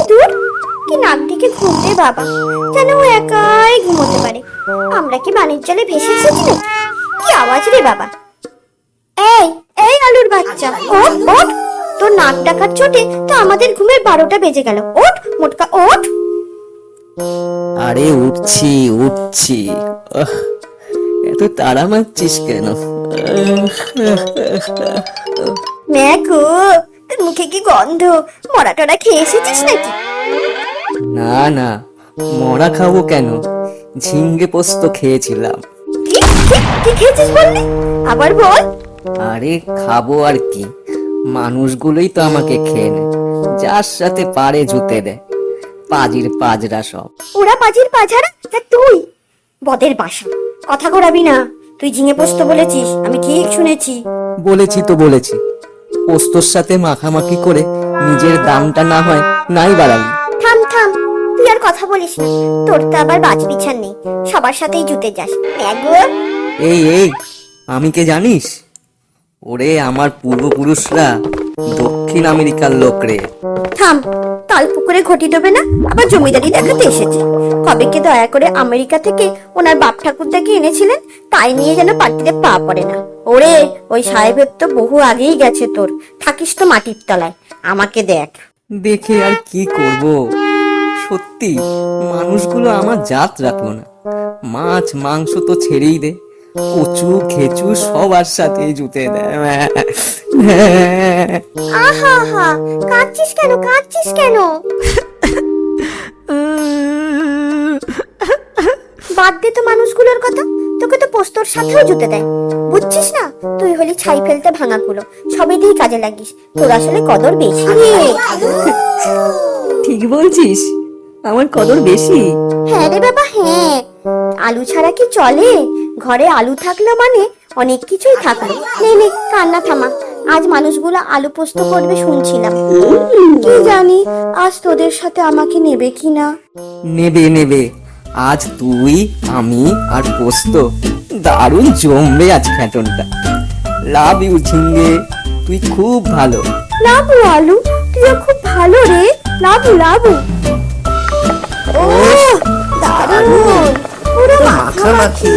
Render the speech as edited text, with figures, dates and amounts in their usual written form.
দূর কি নাক ডেকে ঘুমতে বাবা, যেন ও একাই ঘুমোতে পারে। আমরা কি বাণিজ্য জলে ভেসে এসেছি নাকি? কি আওয়াজ রে বাবা! এই এই আলুর বাচ্চা, ওঠ ওঠ, তোর নাক ডাকার চোটে তো আমাদের ঘুমের 12টা বেজে গেল। ওঠ মোটকা ওঠ। আরে উঠছি উঠছি। এত তাড়া মারছিস কেন? ম্যাগো, তোর মুখে কি গন্ধ? মরা টরা খেয়ে এসেছিস নাকি? না না, মরা খাবো কেন, ঝিঙ্গে পোস্ত খেয়েছিলাম। কি কি খেয়েছিস বললি? আবার বল। আরে খাবো আর কি, মানুষগুলোই তো আমাকে খেয়ে নেয়, যার সাথে পারে জুতে দেয়, পাজির পাজরা সব। ওরা পাজির পাঝারা, তা তুই বদের বাসা। কথা ঘোরাবি না। তুই ঝিঙে পোস্ত বলেছিস, আমি ঠিক শুনেছি। বলেছি তো বলেছি, পোস্তর সাথে মাখামাখি করে নিজের দামটা না হয় নাই বাড়ালি। থাম থাম, তুই আর কথা বলিস না। তোর তো আবার বাজ বিছান নেই, সবার সাথেই জুতে যাস। ম্যাগো, এই এই, আমি কে জানিস? ওরে আমার পূর্বপুরুষরা দক্ষিণ আমেরিকার লোক রে। থাম, তাল পুকুরে ঘটি দেবে না, আবার জমিদারি দেখাতে এসেছে। কবে কে দয়া করে আমেরিকা থেকে ওনার বাপ ঠাকুরদাকে এনেছিলেন, তাই নিয়ে যেন পার্টিতে পা পড়ে না। ওরে, ওই সাহেবের তো বহু আগেই গেছে, তোর থাকিস তো মাটির তলায়। আমাকে দেখ। দেখে আর কি করব, সত্যি মানুষগুলো আমার জাত রাখলো না। মাছ মাংস তো ছেড়েই দে, কচু খেচু সবার সাথে জুতে দেয়। আহা হা, কাঁদছিস কেন, কাঁদছিস কেন? বাদ দে তো মানুষগুলোর কথা, তোকে তো পোস্তর সাথেও জুতে দেয়। বুঝছিস না, তুই হলি ছাই ফেলতে ভাঙা কুলো, সবে দিয়ে কাজে লাগিস। তোর আসলে কদর বেশি রে। ঠিক বলছিস, আমার কদর বেশি। হ্যাঁ রে বাবা হ্যাঁ, আলু ছাড়া কি চলে? ঘরে আলু থাকলো মানে অনেক কিছুই থাকলো। নে নে, কান্না থামা। আজ মানুষগুলো আলু পোস্ত করবে শুনছিলাম। কি জানি আজ তোদের সাথে আমাকে নেবে কিনা। নেবে নেবে, আজ তুই আমি আর পোস্ত দারুণ জমবে আজ ফ্যাটনটা। লাভ ইউ ঝিঙ্গে, তুই খুব ভালো। লাবু আলু, তুইও খুব ভালো রে। লাবু লাবু, ও দারুণ, পুরো মাখামাখি।